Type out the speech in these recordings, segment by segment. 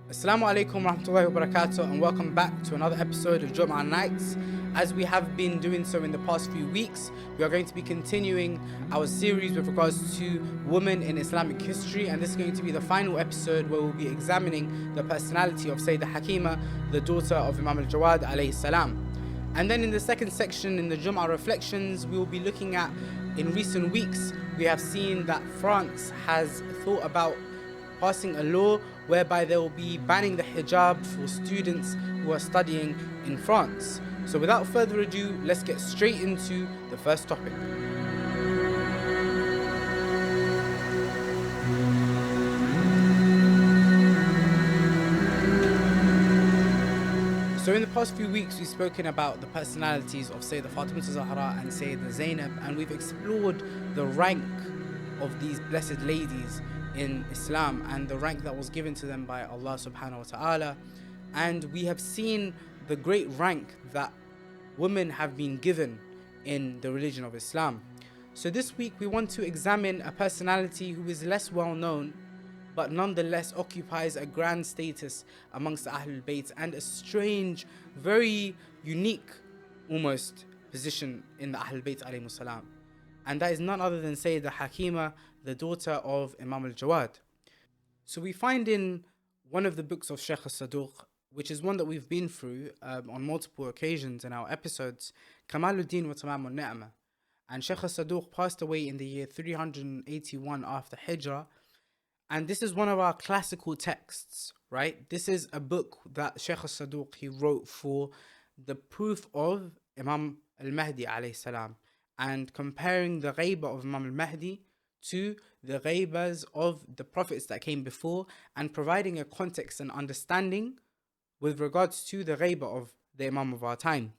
Assalamu alaikum warahmatullahi wabarakatuh, and welcome back to another episode of Jumah Nights. As we have been doing so in the past few weeks, we are going to be continuing our series with regards to women in Islamic history, and this is going to be the final episode where we'll be examining the personality of Sayyida Hakima, the daughter of Imam al-Jawad alayhi salam. And then in the second section, in the Jum'ah reflections, we will be looking at, in recent weeks, we have seen that France has thought about passing a law whereby they will be banning the hijab for students who are studying in France. So without further ado, let's get straight into the first topic. So in the past few weeks, we've spoken about the personalities of Sayyida Fatima Zahra and Sayyida Zainab, and we've explored the rank of these blessed ladies in Islam and the rank that was given to them by Allah subhanahu wa ta'ala. And we have seen the great rank that women have been given in the religion of Islam. So this week we want to examine a personality who is less well known, but nonetheless occupies a grand status amongst the Ahlulbayt and a strange, very unique almost position in the Ahlulbayt alayhimus salam. And that is none other than Sayyida Hakima, the daughter of Imam al-Jawad. So we find in one of the books of Shaykh al-Saduq, which is one that we've been through on multiple occasions in our episodes, Kamaluddin wa Tamam al-Ni'mah. And Shaykh al-Saduq passed away in the year 381 after Hijrah. And this is one of our classical texts, right? This is a book that Shaykh al-Saduq, he wrote for the proof of Imam al-Mahdi alayhi salam, and comparing the ghaibah of Imam al-Mahdi to the ghaibahs of the prophets that came before, and providing a context and understanding with regards to the ghaibah of the Imam of our time.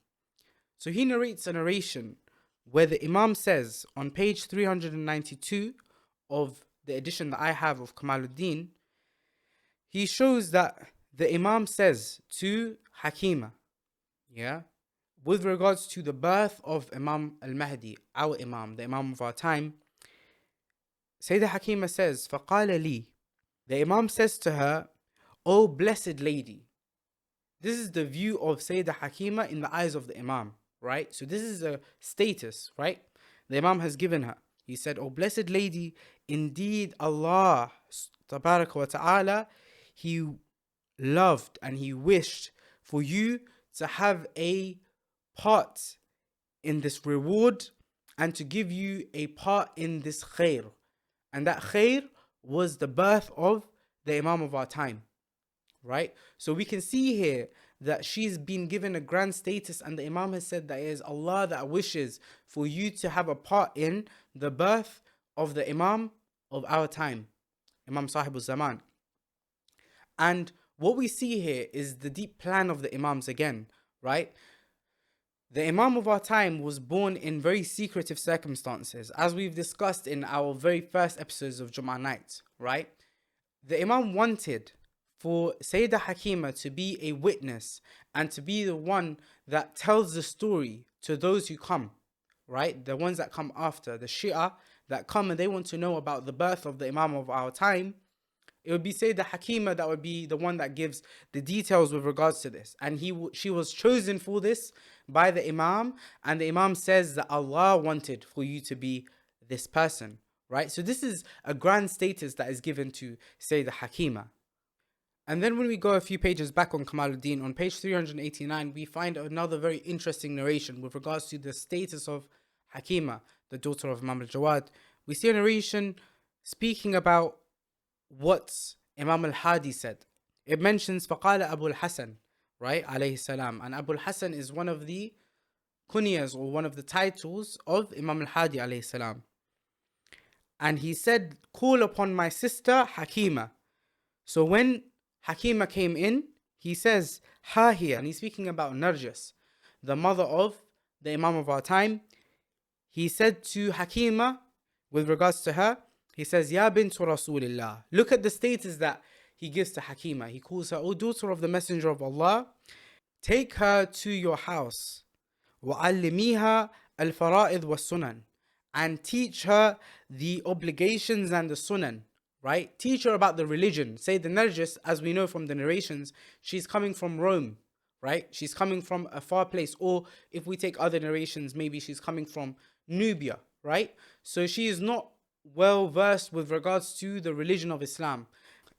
So he narrates a narration where the Imam says on page 392 of the edition that I have of Kamaluddin, he shows that the Imam says to Hakima, with regards to the birth of Imam al-Mahdi, our Imam, the Imam of our time, Sayyida Hakima says, فَقَالَ لِي, the Imam says to her, "O blessed lady." This is the view of Sayyida Hakima in the eyes of the Imam, right? So this is a status, right? The Imam has given her. He said, "O blessed lady, indeed Allah Tabaraka wa Ta'ala, He loved and He wished for you to have a part in this reward and to give you a part in this khair." And that khair was the birth of the Imam of our time, right? So we can see here that she's been given a grand status, and the Imam has said that it is Allah that wishes for you to have a part in the birth of the Imam of our time, Imam Sahibul Zaman. And what we see here is the deep plan of the Imams again, right? The Imam of our time was born in very secretive circumstances, as we've discussed in our very first episodes of Jum'ah Night, right? The Imam wanted for Sayyida Hakima to be a witness and to be the one that tells the story to those who come, right? The ones that come after, the Shi'a that come and they want to know about the birth of the Imam of our time. It would be Sayyida Hakima that would be the one that gives the details with regards to this. And she was chosen for this by the Imam. And the Imam says that Allah wanted for you to be this person, right? So this is a grand status that is given to Sayyida Hakima. And then when we go a few pages back on Kamaluddin, on page 389, we find another very interesting narration with regards to the status of Hakima, the daughter of Imam al-Jawad. We see a narration speaking about what Imam al-Hadi said. It mentions فَقَالَ Abu al-Hasan, right, alayhi salam. And Abu al-Hasan is one of the kunyas, or one of the titles of Imam al-Hadi alayhi salam. And he said, "Call upon my sister Hakima." So when Hakima came in, he says, "Ha hiya," and he's speaking about Narjis, the mother of the Imam of our time. He said to Hakima, with regards to her, he says, "Ya bintu Rasulillah." Look at the status that he gives to Hakima. He calls her, "O daughter of the Messenger of Allah, take her to your house. وَعَلِّمِيهَا الْفَرَائِض وَالسُّنَنِ, and teach her the obligations and the sunan, right? Teach her about the religion. Sayyida Narjis, as we know from the narrations, she's coming from Rome, right? She's coming from a far place. Or if we take other narrations, maybe she's coming from Nubia, right? So she is not well versed with regards to the religion of Islam.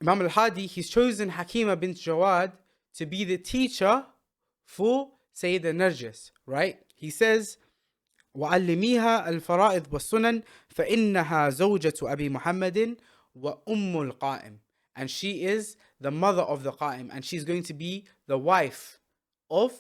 Imam al-Hadi, he's chosen Hakima bint Jawad to be the teacher for Sayyida Narjis, right? He says, وعلميها الفرائض والسنن فإنها زوجة أبي محمد وأم القائم. And she is the mother of the Qa'im, and she's going to be the wife of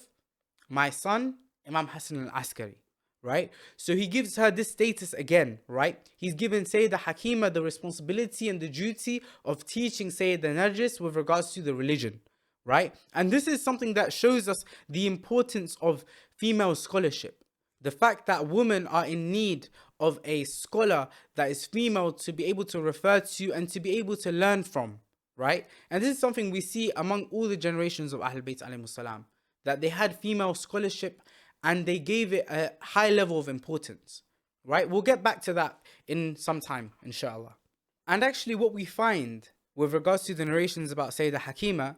my son, Imam Hassan al-Askari, right? So he gives her this status again, right? He's given Sayyida Hakima the responsibility and the duty of teaching Sayyida Narjis with regards to the religion, right? And this is something that shows us the importance of female scholarship. The fact that women are in need of a scholar that is female to be able to refer to and to be able to learn from, right? And this is something we see among all the generations of Ahlulbayt alayhimus salam, that they had female scholarship and they gave it a high level of importance, right? We'll get back to that in some time, inshallah. And actually what we find with regards to the narrations about Sayyida Hakima,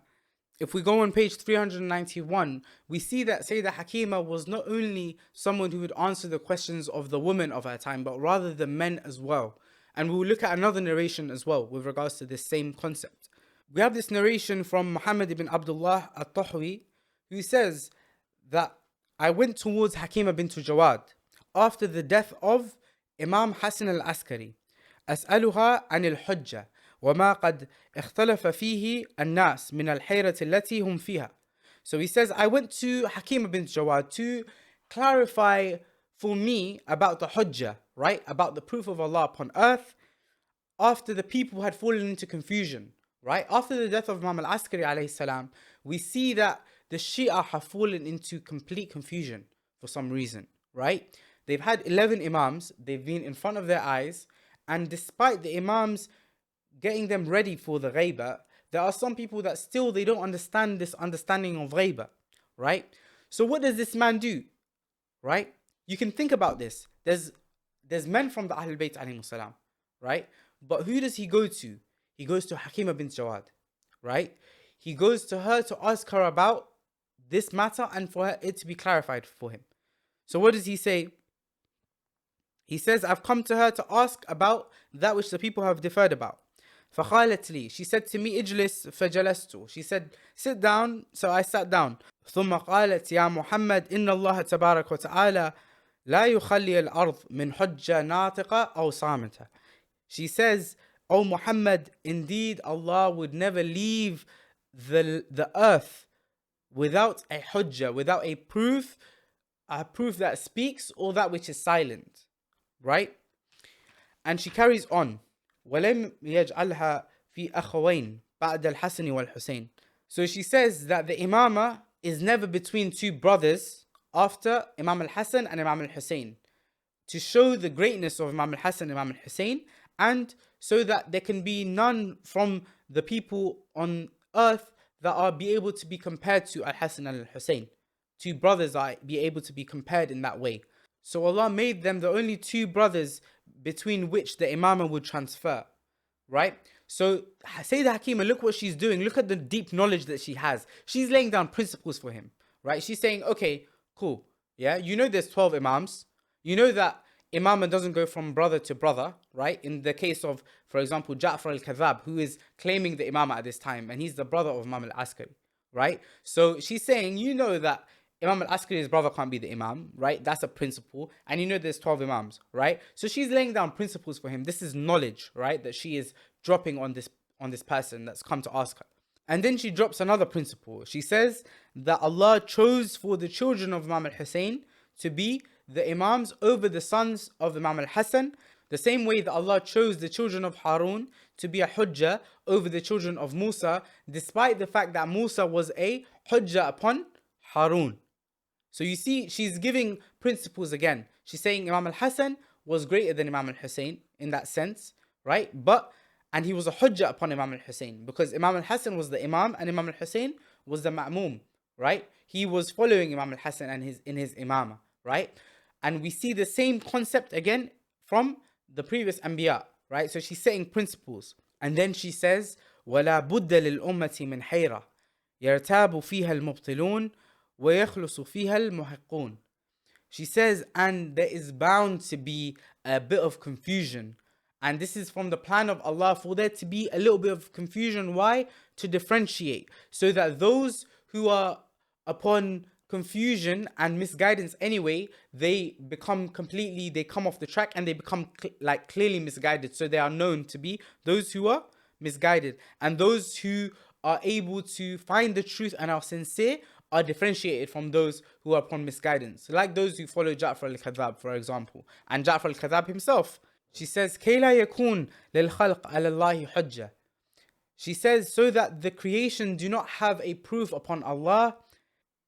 if we go on page 391, we see that Sayyida Hakima was not only someone who would answer the questions of the women of her time, but rather the men as well. And we will look at another narration as well with regards to this same concept. We have this narration from Muhammad ibn Abdullah al-Tahwi, who says that I went towards Hakima bint Jawad after the death of Imam Hassan al-Askari, أسألها عن الحجة وما قد اختلف فيه الناس من الحيرة التي هم فيها. So he says, I went to Hakima bint Jawad to clarify for me about the Hujjah, right? About the proof of Allah upon earth after the people had fallen into confusion, right? After the death of Imam al-Askari alayhi salam, we see that the Shia have fallen into complete confusion for some reason, right? They've had 11 Imams, they've been in front of their eyes, and despite the Imams getting them ready for the ghaiba, there are some people that still they don't understand this understanding of ghaiba, right? So what does this man do, right? You can think about this. There's men from the Ahlulbayt alayhimus salam, right? But who does he go to? He goes to Hakima bint Jawad, right? He goes to her to ask her about this matter and for it to be clarified for him. So what does he say? He says, I've come to her to ask about that which the people have differed about. فقالت لي, she said to me, اجلس فجلست. She said, sit down, so I sat down. ثم قالت يا محمد إن الله تبارك وتعالى لا يخلي الأرض من حجة ناطقة أو صامتة. She says, O Muhammad, indeed Allah would never leave the earth without a hujjah, without a proof that speaks or that which is silent, right? And she carries on. ولم يجعلها في أخوين بعد الحسن والحسين. So she says that the imama is never between two brothers after Imam al-Hassan and Imam al-Hussein, to show the greatness of Imam al-Hassan and Imam al-Hussein, and so that there can be none from the people on earth that are be able to be compared to al-Hassan and al-Hussein. Two brothers are be able to be compared in that way. So Allah made them the only two brothers between which the imama would transfer, right? So Sayyida Hakima, look what she's doing. Look at the deep knowledge that she has. She's laying down principles for him, right? She's saying, okay, cool. Yeah, you know there's 12 imams. You know that imama doesn't go from brother to brother, right? In the case of, for example, Ja'far al-Kadhab, who is claiming the imama at this time, and he's the brother of Imam al-Askari, right? So she's saying, you know that Imam al-Askari's brother can't be the imam, right? That's a principle. And you know there's 12 imams, right? So she's laying down principles for him. This is knowledge, right? That she is dropping on this person that's come to ask her. And then she drops another principle. She says that Allah chose for the children of Imam al-Hussein to be the imams over the sons of Imam al-Hassan, the same way that Allah chose the children of Harun to be a hujjah over the children of Musa, despite the fact that Musa was a hujjah upon Harun. So you see, she's giving principles again. She's saying Imam al-Hassan was greater than Imam al-Hussein in that sense, right? And he was a hujjah upon Imam al-Hussein, because Imam al-Hassan was the imam and Imam al-Hussein was the ma'mum, right? He was following Imam al-Hassan and in his imama, right? And we see the same concept again from the previous anbiya, right? So she's setting principles, And then she says, وَلَا بُدَّ لِلْأُمَّةِ مِنْ حَيْرَةٍ يَرْتَابُ فِيهَا الْمُبْطِلُونَ وَيَخْلُصُ فِيهَا الْمُحِقُّونَ. She says, and there is bound to be a bit of confusion. And this is from the plan of Allah for there to be a little bit of confusion. Why? To differentiate. So that those who are upon confusion and misguidance anyway, they come off the track and they become clearly misguided. So they are known to be those who are misguided. And those who are able to find the truth and are sincere are differentiated from those who are upon misguidance. Like those who follow Ja'far al-Kadhab, for example. And Ja'far al-Kadhab himself. She says, كَيْ لَا يَكُونَ لِلْخَلْقِ عَلَى اللَّهِ حُجَّةٌ. She says, so that the creation do not have a proof upon Allah.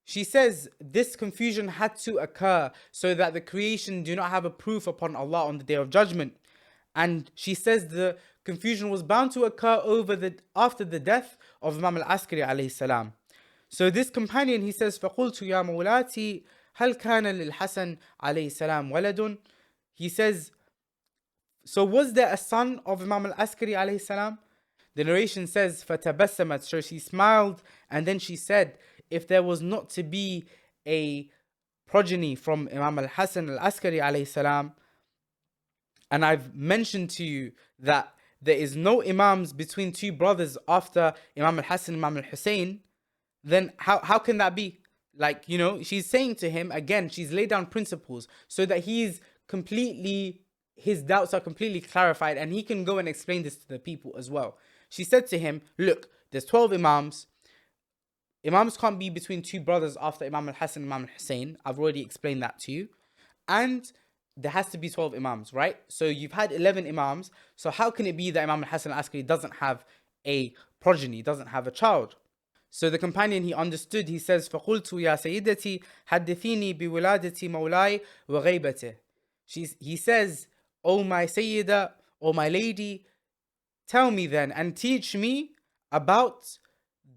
She says, this confusion had to occur so that the creation do not have a proof upon Allah on the Day of Judgment. And she says the confusion was bound to occur after the death of Imam al-Askari alayhi salam. So this companion, he says, فَقُلْتُ يَا مَوْلَاتِي هَلْ كَانَ لِلْحَسَنِ عَلَيْهِ السَّلَامُ وَلَدٌ. He says, so was there a son of Imam al-Askari alayhi salam? The narration says, فَتَبَسَّمَتْ. So she smiled and then she said, if there was not to be a progeny from Imam al-Hasan al-Askari alayhi salam, and I've mentioned to you that there is no imams between two brothers after Imam al-Hasan and Imam al-Hussein, then how can that be? Like, you know, she's saying to him, again, she's laid down principles so that his doubts are completely clarified and he can go and explain this to the people as well. She said to him, look, there's 12 imams. Imams can't be between two brothers after Imam al-Hasan and Imam al-Hussein. I've already explained that to you. And there has to be 12 imams, right? So you've had 11 imams. So how can it be that Imam al-Hasan al-Askari doesn't have a progeny, doesn't have a child? So the companion, he understood. He says, فَقُلْتُ يَا سَيِّدَتِي حَدِّثِينِي بِوِلَادَةِ مَوْلَاي وَغَيْبَتِهِ. He says, oh my Sayyida, oh my lady, tell me then and teach me about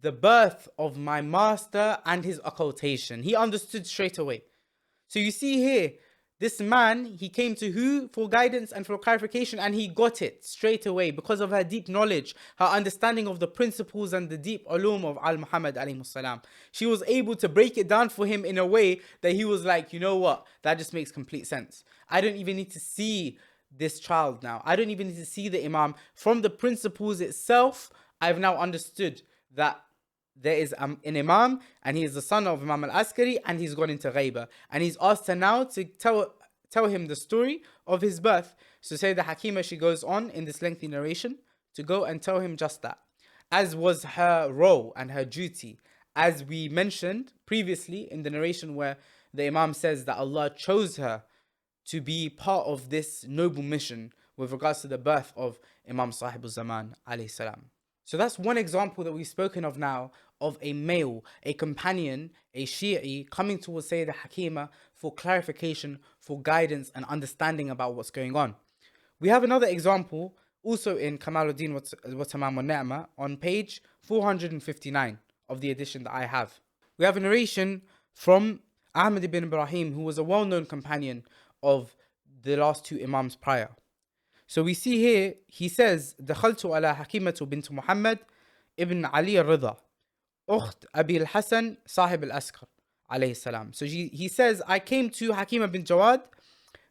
the birth of my master and his occultation. He understood straight away. So you see here, this man, he came to who for guidance and for clarification, and he got it straight away because of her deep knowledge, her understanding of the principles and the deep ulum of Al-Muhammad alayhi salam. She was able to break it down for him in a way that he was like, you know what, that just makes complete sense. I don't even need to see this child now. I don't even need to see the imam. From the principles itself, I've now understood that there is an imam and he is the son of Imam al-Askari and he's gone into ghaiba. And he's asked her now to tell him the story of his birth. So Sayyida Hakima, she goes on in this lengthy narration to go and tell him just that. As was her role and her duty. As we mentioned previously in the narration where the imam says that Allah chose her to be part of this noble mission with regards to the birth of Imam Sahibul Zaman alayhi salam. So that's one example that we've spoken of now of a male, a companion, a Shi'i coming towards Sayyida Hakima for clarification, for guidance and understanding about what's going on. We have another example also in Kamaluddin wa Tamam wa Ni'mah on page 459 of the edition that I have. We have a narration from Ahmad ibn Ibrahim, who was a well-known companion of the last two imams prior. So we see here, he says, دخلت على حكيمة بنت محمد ابن علي الرضا أخت أبي الحسن صاحب الأسكر عليه السلام. So he says, I came to Hakima bin Jawad,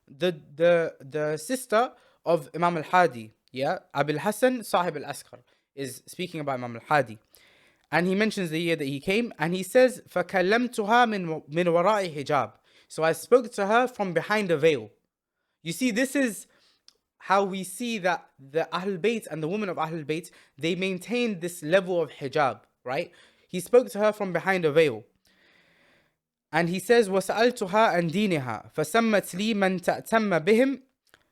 the sister of Imam al-Hadi. Yeah, Abi al-Hasan Sahib al-Askar is speaking about Imam al-Hadi. And he mentions the year that he came, and he says, فَكَلَّمْتُهَا مِنْ وَرَاءِ Hijab. So I spoke to her from behind a veil. You see, this is how we see that the Ahlulbayt and the women of Ahlulbayt, they maintained this level of hijab, right? He spoke to her from behind a veil. And he says, وَسَأَلْتُهَا عَنْ دِينِهَا فَسَمَّتْ لِي مَنْ تَأْتَمَّ بِهِمْ.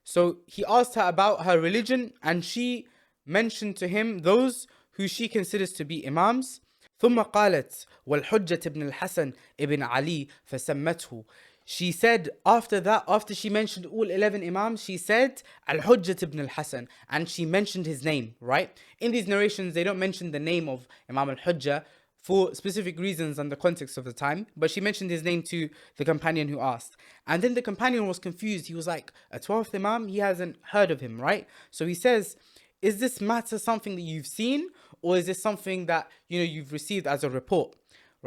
So he asked her about her religion, and she mentioned to him those who she considers to be imams. ثم قالت والحجة ابن الحسن ابن علي فسمته. She said after that, after she mentioned all 11 imams, she said Al-Hujjat ibn al-Hasan, and she mentioned his name, right? In these narrations, they don't mention the name of Imam al-Hujjah for specific reasons and the context of the time, but she mentioned his name to the companion who asked. And then the companion was confused. He was like, a 12th imam? He hasn't heard of him, right? So he says, is this matter something that you've seen, or is this something that, you know, you've received as a report,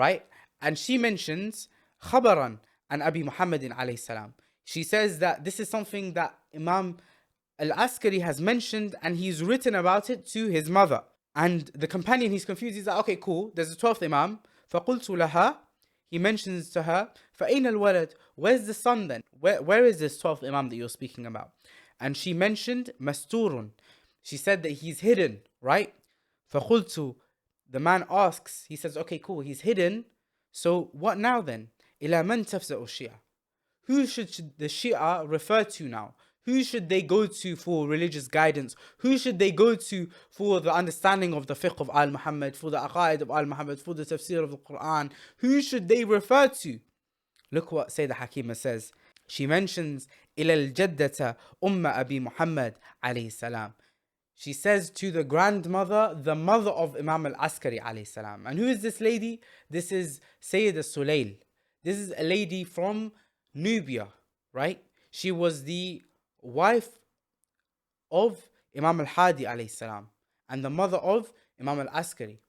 right? And she mentions khabaran an Abi Muhammadin alayhi salam. She says that this is something that Imam al-Askari has mentioned, and he's written about it to his mother. And the companion, he's confused. He's like, okay, cool. There's a 12th Imam. فَقُلْتُ لَهَا. He mentions to her, فَأَيْنَ الْوَلَدْ. Where's the son then? Where is this 12th Imam that you're speaking about? And she mentioned masturun. She said that he's hidden, right? فَقُلْتُ. The man asks, he says, okay, cool, he's hidden. So what now then? إِلَى مَنْ تَفْزَأُ الشِّيَةِ. Who should the Shia refer to now? Who should they go to for religious guidance? Who should they go to for the understanding of the fiqh of Al Muhammad, for the aqaid of Al Muhammad, for the tafsir of the Quran? Who should they refer to? Look what Sayyida Hakima says. She mentions إِلَى الْجَدَّةَ Abi Muhammad alayhi salam. She says to the grandmother, the mother of Imam al-Askari alayhi salam. And who is this lady? This is Sayyida Sulail. This is a lady from Nubia, right? She was the wife of Imam al-Hadi alayhi salam and the mother of Imam al-Askari,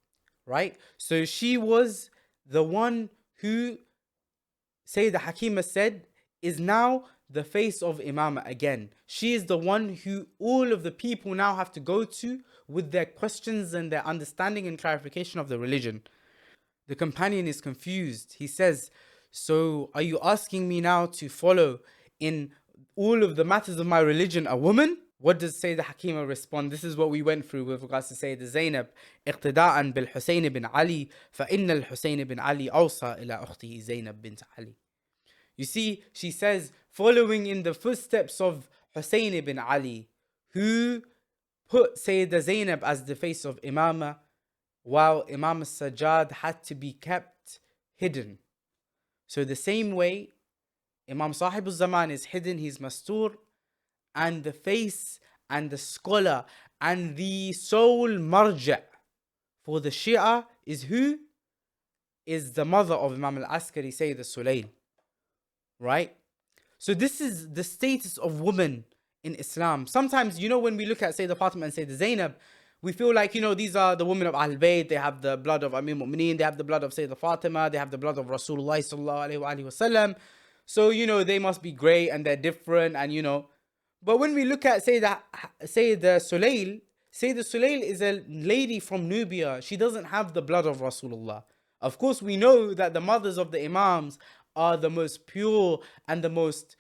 right? So she was the one who Sayyida Hakima said is now the face of Imam again. She is the one who all of the people now have to go to with their questions and their understanding and clarification of the religion. The companion is confused. He says, so are you asking me now to follow in all of the matters of my religion a woman? What does Sayyida Hakima respond? This is what we went through with regards to Sayyida Zainab. اقتداء بالحسين بن علي فإن الحسين بن علي أوصى إلى أخته زينب بنت علي. You see, she says, following in the footsteps of Hussein ibn Ali, who put Sayyida Zainab as the face of Imama, while Imam Sajjad had to be kept hidden. So the same way, Imam Sahib al-Zaman is hidden, he's mastur, and the face and the scholar and the sole marja' for the Shia is who? Is the mother of Imam al-Askari, Sayyida Sulail. Right? So this is the status of women in Islam. Sometimes, you know, when we look at Sayyida Fatima and Sayyida Zainab, we feel like, you know, these are the women of Ahlulbayt. They have the blood of Amir Mu'mineen. They have the blood of Sayyida Fatima. They have the blood of Rasulullah sallallahu alayhi wa sallam. So, you know, they must be great and they're different and, you know. But when we look at Sayyida Sulail, Sayyida Sulail is a lady from Nubia. She doesn't have the blood of Rasulullah. Of course, we know that the mothers of the Imams are the most pure and the most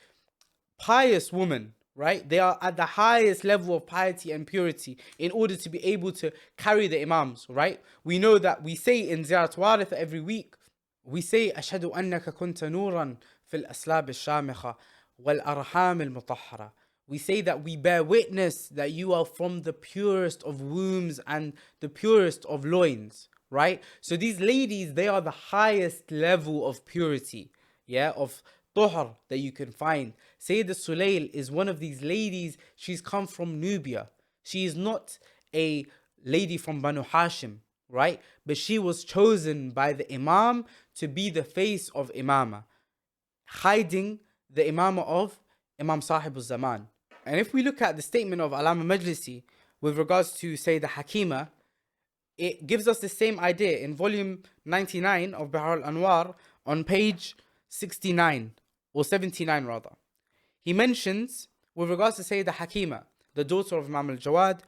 pious women, right? They are at the highest level of piety and purity in order to be able to carry the Imams, right? We know that we say in Ziyarat Warith every week, we say, أشهد أنك كنت نورا في الأسلاب الشامخة والأرحام المطهرة. We say that we bear witness that you are from the purest of wombs and the purest of loins, right? So these ladies, they are the highest level of purity, yeah, of tuhr that you can find. Sayyida Sulail is one of these ladies. She's come from Nubia. She is not a lady from Banu Hashim, right? But she was chosen by the Imam to be the face of Imama, hiding the Imama of Imam Sahib al-Zaman. And if we look at the statement of Alama Majlisi with regards to Sayyida Hakima, it gives us the same idea in volume 99 of Bihar al-Anwar on page 69 or 79 rather. He mentions with regards to Sayyida Hakima, the daughter of Imam al-Jawad,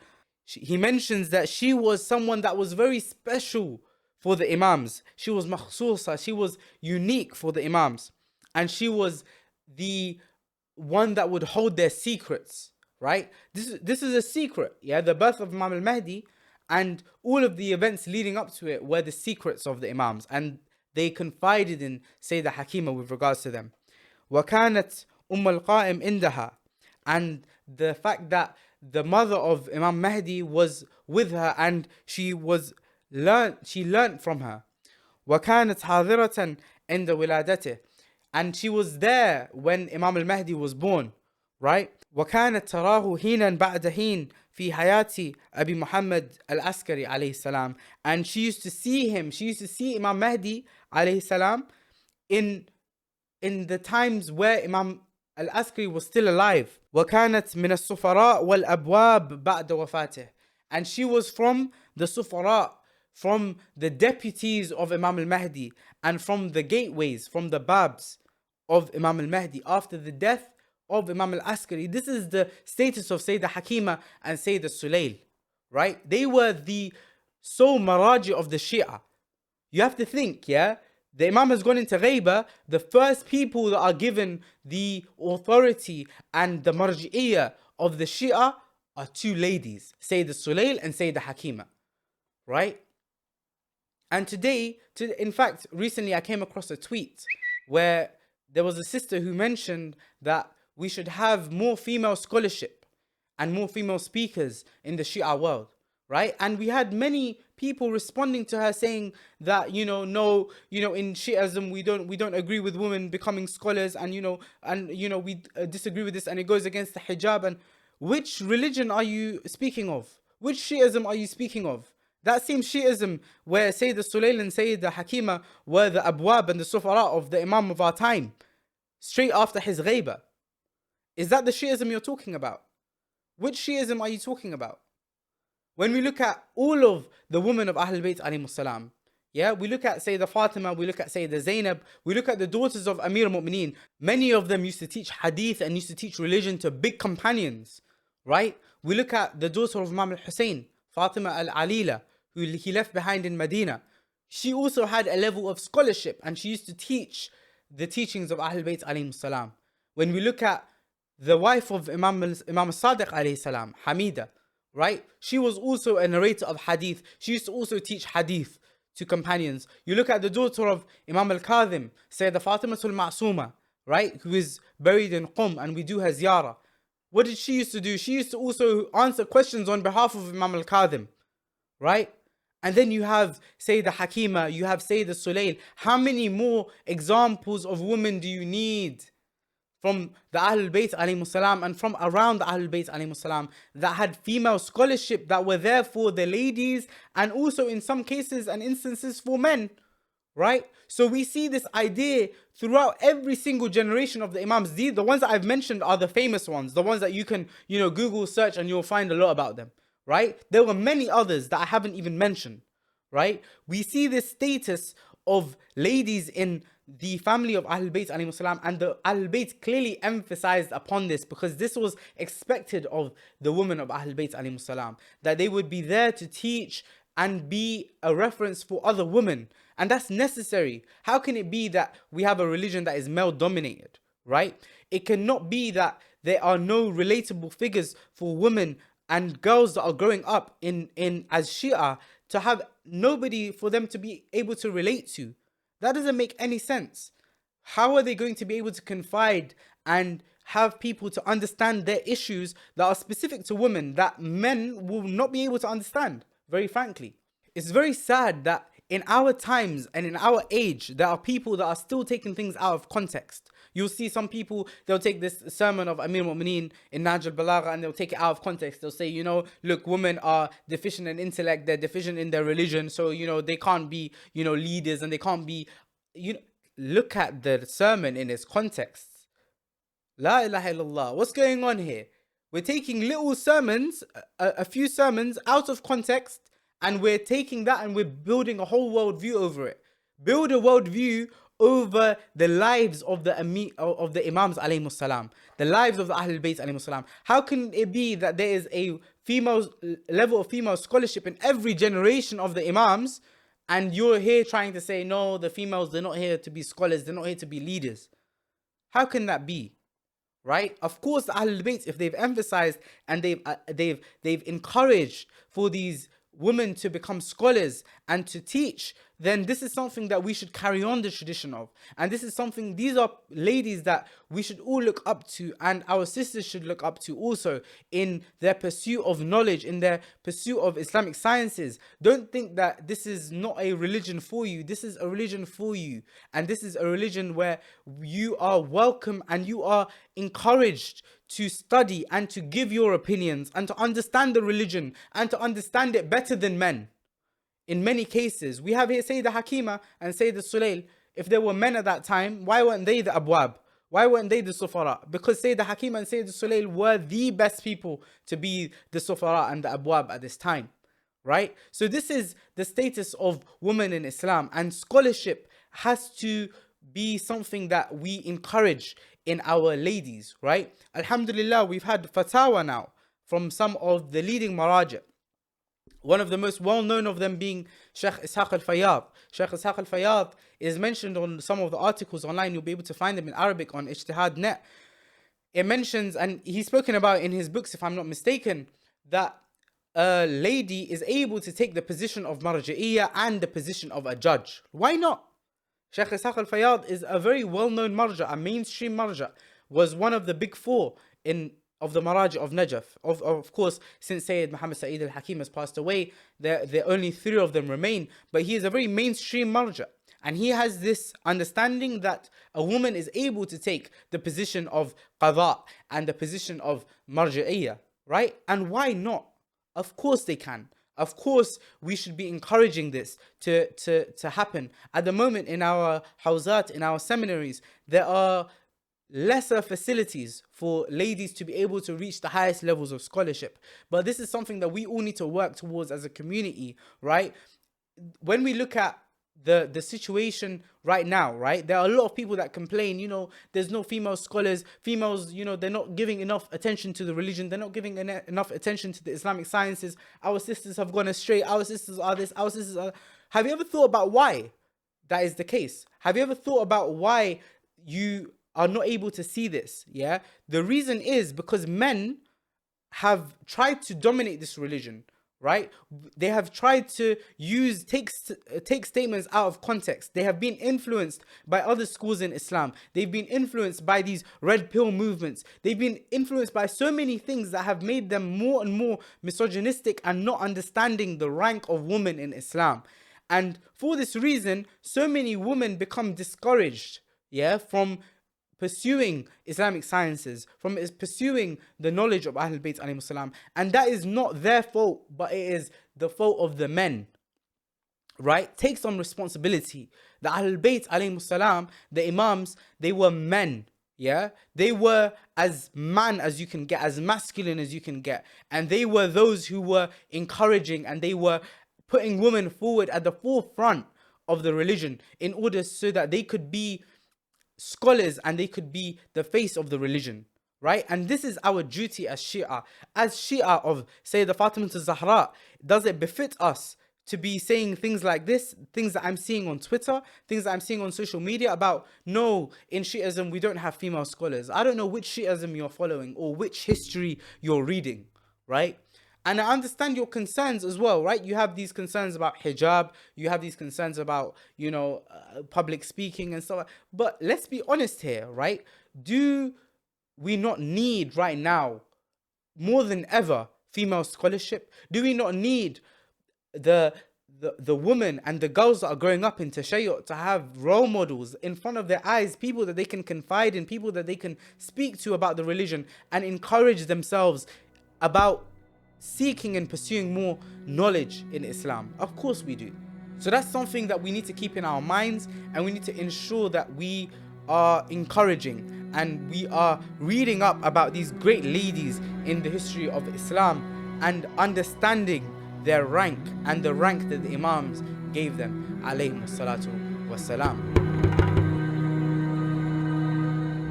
he mentions that she was someone that was very special for the Imams. She was makhsusa, she was unique for the Imams. And she was the one that would hold their secrets, right? This is a secret, yeah? The birth of Imam al-Mahdi and all of the events leading up to it were the secrets of the Imams. And they confided in Sayyida Hakima with regards to them. وَكَانَتْ أُمَّ الْقَائِمْ عِنْدَهَا. And the fact that the mother of Imam Mahdi was with her and she learnt from her. وَكَانَتْ حَاضِرَةً عِنْدَ وِلَادَتِهِ. And she was there when Imam al-Mahdi was born, right? وَكَانَتْ تَرَاهُ هِينًا بَعْدَ هِين في حياة أبي محمد العسكري عليه السلام. And she used to see him, she used to see Imam Mahdi عليه السلام in the times where Imam al-Askari was still alive. وَكَانَتْ مِنَ السُّفَرَاء وَالْأَبْوَابِ بَعْدَ وَفَاتِهِ. And she was from the Sufara, from the deputies of Imam al-Mahdi, and from the gateways, from the Babs of Imam al-Mahdi after the death of Imam al-Askari. This is the status of Sayyida Hakima and Sayyida Sulayl, right? They were the sole Maraji of the Shia. You have to think, yeah? The Imam has gone into Ghaiba. The first people that are given the authority and the Marji'iyah of the Shia are two ladies, Sayyida Sulayl and Sayyida Hakima, right? And today, in fact, recently I came across a tweet where there was a sister who mentioned that we should have more female scholarship and more female speakers in the Shia world, right? And we had many people responding to her saying that, no, in Shi'ism we don't agree with women becoming scholars, and we disagree with this, and it goes against the hijab. And which religion are you speaking of? Which Shi'ism are you speaking of? That same Shi'ism where Sayyida Sulayl and Sayyida Hakima were the abwab and the sufara of the Imam of our time, straight after his ghaiba. Is that the Shi'ism you're talking about? Which Shi'ism are you talking about? When we look at all of the women of Ahlulbayt alayhimus salam, yeah, we look at Sayyida Fatima, we look at Sayyida Zainab, we look at the daughters of Amir al-Mu'mineen. Many of them used to teach hadith and used to teach religion to big companions, right? We look at the daughter of Imam al-Hussein, Fatima al-Alila, who he left behind in Medina. She also had a level of scholarship and she used to teach the teachings of Ahlulbayt alayhimus salam. When we look at the wife of Imam al-Sadiq alayhi salam, Hamida, right? She was also a narrator of hadith. She used to also teach hadith to companions. You look at the daughter of Imam al-Kadhim, Sayyida Fatima al-Ma'suma, right? Who is buried in Qum, and we do her ziyarah. What did she used to do? She used to also answer questions on behalf of Imam al-Kadhim, right? And then you have Sayyida Hakima, you have Sayyida Sulayl. How many more examples of women do you need from the Ahlulbayt alayhimus salam and from around the Ahlulbayt alayhimus salam that had female scholarship, that were there for the ladies and also in some cases and instances for men, right? So we see this idea throughout every single generation of the Imams. The ones that I've mentioned are the famous ones, the ones that you can, Google search and you'll find a lot about them, right? There were many others that I haven't even mentioned, right? We see this status of ladies in the family of Ahlulbayt alayhimus salam, and the Ahlulbayt clearly emphasized upon this because this was expected of the women of Ahlulbayt alayhimus salam, that they would be there to teach and be a reference for other women, and that's necessary. How can it be that we have a religion that is male dominated, right? It cannot be that there are no relatable figures for women and girls that are growing up in as Shia, to have nobody for them to be able to relate to. That doesn't make any sense. How are they going to be able to confide and have people to understand their issues that are specific to women that men will not be able to understand, very frankly? It's very sad that in our times and in our age, there are people that are still taking things out of context. You'll see some people, they'll take this sermon of Amir al-Mu'mineen in Nahj al-Balagha and they'll take it out of context. They'll say, look, women are deficient in intellect, they're deficient in their religion, so, they can't be, leaders, and they can't be, look at the sermon in its context. La ilaha illallah. What's going on here? We're taking little sermons, a few sermons out of context, and we're taking that and we're building a whole worldview over it. Build a worldview over the lives of the Imams alayhimus salam, the lives of the Ahlulbayt alayhimus salam. How can it be that there is a level of female scholarship in every generation of the Imams, and you're here trying to say, no, the females, they're not here to be scholars, they're not here to be leaders? How can that be? Right? Of course, the Ahlulbayt, if they've emphasized and they've encouraged for these women to become scholars and to teach, then this is something that we should carry on the tradition of. And this is something, these are ladies that we should all look up to, and our sisters should look up to also in their pursuit of knowledge, in their pursuit of Islamic sciences. Don't think that this is not a religion for you. This is a religion for you. And this is a religion where you are welcome and you are encouraged to study and to give your opinions and to understand the religion and to understand it better than men. In many cases, we have here Sayyida Hakima and Sayyida Sulayl. If there were men at that time, why weren't they the abwab? Why weren't they the Sufara? Because Sayyida Hakima and Sayyida Sulail were the best people to be the Sufara and the Abwab at this time, right? So this is the status of women in Islam, and scholarship has to be something that we encourage in our ladies, right? Alhamdulillah, we've had fatwa now from some of the leading Maraj'i. One of the most well-known of them being Sheikh Ishaq al-Fayyad. Sheikh Ishaq al-Fayyad is mentioned on some of the articles online. You'll be able to find them in Arabic on Ijtihad.net. It mentions, and he's spoken about in his books, if I'm not mistaken, that a lady is able to take the position of Marji'iyah and the position of a judge. Why not? Sheikh Ishaq al-Fayyad is a very well-known marja, a mainstream marja, was one of the big four of the Maraji of Najaf. Of course, since Sayyid Muhammad Sayyid al-Hakim has passed away, there only three of them remain. But he is a very mainstream marja. And he has this understanding that a woman is able to take the position of qada and the position of marji'iyah, right? And why not? Of course they can. Of course, we should be encouraging this to happen. At the moment, in our hawzat, in our seminaries, there are lesser facilities for ladies to be able to reach the highest levels of scholarship. But this is something that we all need to work towards as a community, right? When we look at the situation right now, right, there are a lot of people that complain, there's no female scholars, females, they're not giving enough attention to the religion, they're not giving enough attention to the Islamic sciences, our sisters have gone astray, our sisters are this, our sisters are... Have you ever thought about why that is the case? Have you ever thought about why you are not able to see this? Yeah, the reason is because men have tried to dominate this religion, right? They have tried to take statements out of context. They have been influenced by other schools in Islam. They've been influenced by these red pill movements. They've been influenced by so many things that have made them more and more misogynistic and not understanding the rank of women in Islam. And for this reason, so many women become discouraged, from pursuing Islamic sciences, from pursuing the knowledge of Ahlulbayt alayhi salam. And that is not their fault, but it is the fault of the men, right? Take some responsibility. The Ahlulbayt alayhi salam, the Imams, they were men, They were as man as you can get, as masculine as you can get. And they were those who were encouraging, and they were putting women forward at the forefront of the religion in order so that they could be scholars and they could be the face of the religion, right? And this is our duty as Shi'a. As Shi'a of Sayyida Fatima al-Zahra, does it befit us to be saying things like this, things that I'm seeing on Twitter, things that I'm seeing on social media about, no, in Shi'ism we don't have female scholars? I don't know which Shi'ism you're following or which history you're reading, right? And I understand your concerns as well, right? You have these concerns about hijab. You have these concerns about, public speaking and so on. But let's be honest here, right? Do we not need right now, more than ever, female scholarship? Do we not need the women and the girls that are growing up in Tashayyu to have role models in front of their eyes, people that they can confide in, people that they can speak to about the religion and encourage themselves about seeking and pursuing more knowledge in Islam? Of course we do. So that's something that we need to keep in our minds, and we need to ensure that we are encouraging and we are reading up about these great ladies in the history of Islam and understanding their rank and the rank that the Imams gave them, alayhimu salatu wassalam.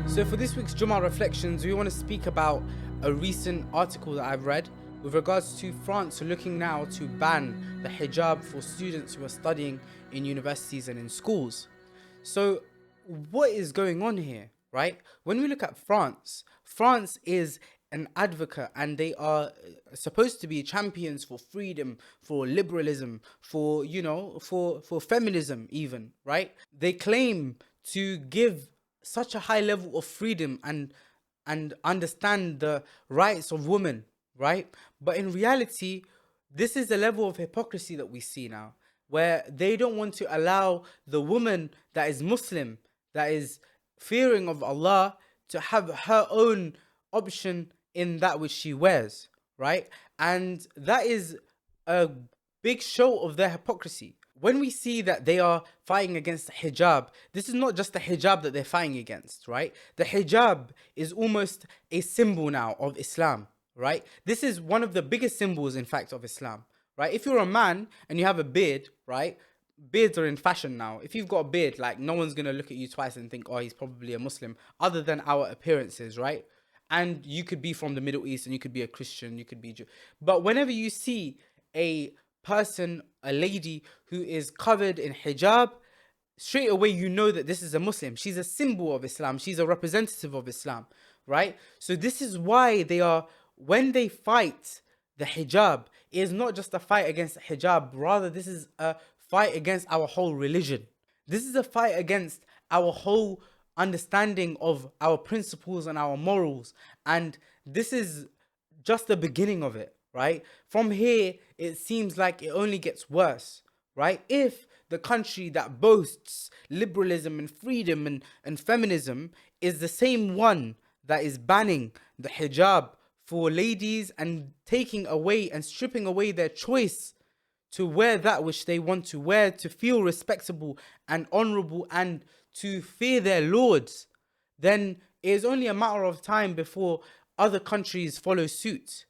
So for this week's Jumah reflections, we want to speak about a recent article that I've read with regards to France looking now to ban the hijab for students who are studying in universities and in schools. So what is going on here, right? When we look at France, France is an advocate, and they are supposed to be champions for freedom, for liberalism, for feminism even, right? They claim to give such a high level of freedom and understand the rights of women, right? But in reality, this is the level of hypocrisy that we see now, where they don't want to allow the woman that is Muslim, that is fearing of Allah, to have her own option in that which she wears, right? And that is a big show of their hypocrisy. when we see that they are fighting against the hijab, this is not just the hijab that they're fighting against, right? The hijab is almost a symbol now of Islam, right? This is one of the biggest symbols, in fact, of Islam, right? If you're a man and you have a beard, right? Beards are in fashion now. If you've got a beard, like, no one's going to look at you twice and think, oh, he's probably a Muslim, other than our appearances, right? And you could be from the Middle East and you could be a Christian, you could be Jew. But whenever you see a person, a lady who is covered in hijab, straight away you know that this is a Muslim. She's a symbol of Islam. She's a representative of Islam, right? So this is why when they fight the hijab, it is not just a fight against the hijab. Rather, this is a fight against our whole religion. This is a fight against our whole understanding of our principles and our morals. And this is just the beginning of it, right? From here, it seems like it only gets worse, right? If the country that boasts liberalism and freedom and feminism is the same one that is banning the hijab for ladies and taking away and stripping away their choice to wear that which they want to wear, to feel respectable and honorable and to fear their lords, then it is only a matter of time before other countries follow suit,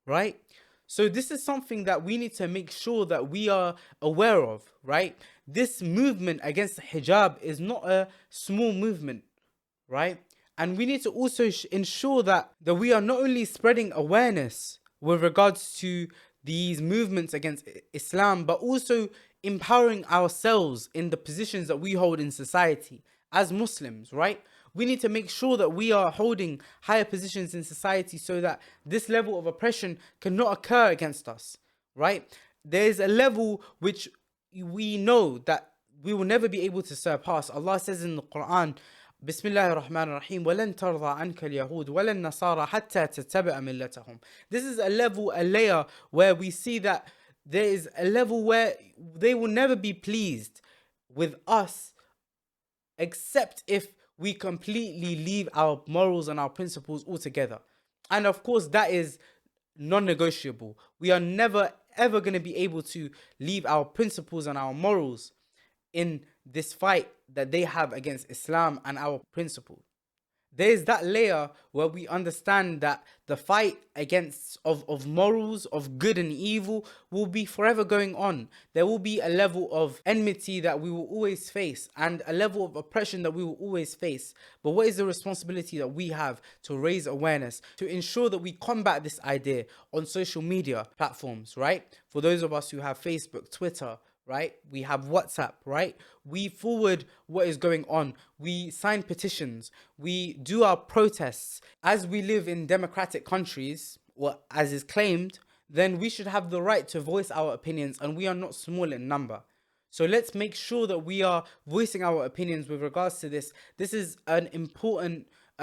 right? So this is something that we need to make sure that we are aware of, right? This movement against the hijab is not a small movement, right? And we need to also ensure that we are not only spreading awareness with regards to these movements against Islam, but also empowering ourselves in the positions that we hold in society as Muslims, right? We need to make sure that we are holding higher positions in society so that this level of oppression cannot occur against us, right? There is a level which we know that we will never be able to surpass. Allah says in the Quran, Bismillahir Rahmanir Rahim, وَلَن تَرْضَى عَنْكَ الْيَهُودُ وَلَا النَّصَارَى حَتَّى تَتَّبِعَ مِلَّتَهُم. This is a layer where we see that there is a level where they will never be pleased with us except if we completely leave our morals and our principles altogether. And of course, that is non-negotiable. We are never ever going to be able to leave our principles and our morals in this fight that they have against Islam and our principles. There is that layer where we understand that the fight of morals, of good and evil, will be forever going on. There will be a level of enmity that we will always face and a level of oppression that we will always face. But what is the responsibility that we have to raise awareness, to ensure that we combat this idea on social media platforms, right? For those of us who have Facebook, Twitter, right? We have WhatsApp, right? We forward what is going on. We sign petitions. We do our protests. As we live in democratic countries, or as is claimed, then we should have the right to voice our opinions, and we are not small in number. So let's make sure that we are voicing our opinions with regards to this. This is a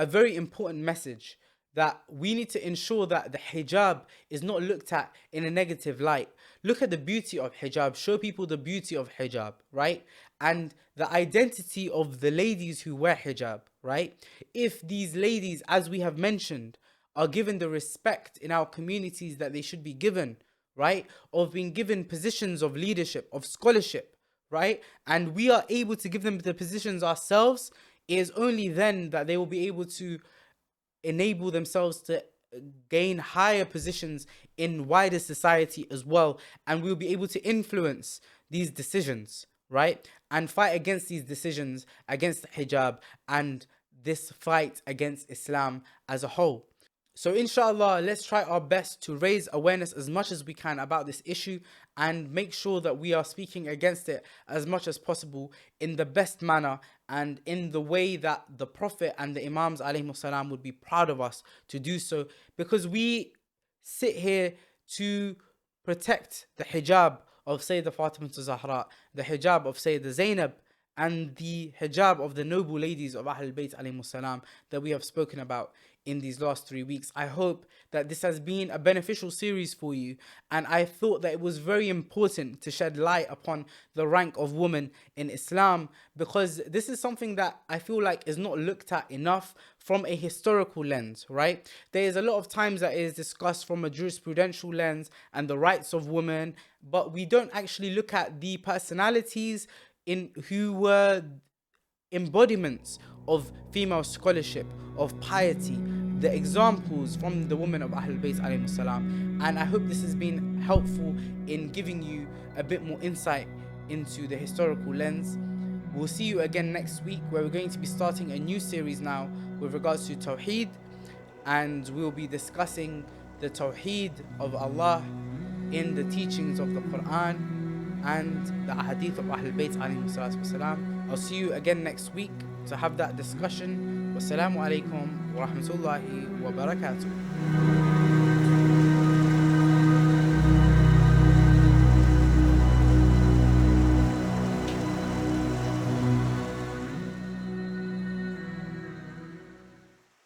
very important message, that we need to ensure that the hijab is not looked at in a negative light. Look at the beauty of hijab. Show people the beauty of hijab, right? And the identity of the ladies who wear hijab, right? If these ladies, as we have mentioned, are given the respect in our communities that they should be given, right? Of being given positions of leadership, of scholarship, right? And we are able to give them the positions ourselves, it is only then that they will be able to enable themselves to gain higher positions in wider society as well, and we'll be able to influence these decisions, right? And fight against these decisions, against the hijab and this fight against Islam as a whole. So inshallah, let's try our best to raise awareness as much as we can about this issue and make sure that we are speaking against it as much as possible in the best manner and in the way that the Prophet and the Imams alayhi salam would be proud of us to do so, because we sit here to protect the hijab of Sayyida Fatima Zahra, the hijab of Sayyida Zainab, and the hijab of the noble ladies of Ahlulbayt alayhi salam that we have spoken about in these last 3 weeks. I hope that this has been a beneficial series for you, and I thought that it was very important to shed light upon the rank of women in Islam, because this is something that I feel like is not looked at enough from a historical lens, right? There is a lot of times that it is discussed from a jurisprudential lens and the rights of women, but we don't actually look at the personalities in who were embodiments of female scholarship, of piety, the examples from the women of Ahlulbayt alayhi salam. And I hope this has been helpful in giving you a bit more insight into the historical lens. We'll see you again next week, where we're going to be starting a new series now with regards to Tawheed, and we'll be discussing the Tawheed of Allah in the teachings of the Quran and the Ahadith of Ahlulbayt alayhi salatu wasalam. I'll see you again next week to have that discussion. Wassalamu alaikum wa rahmatullahi wa barakatuh.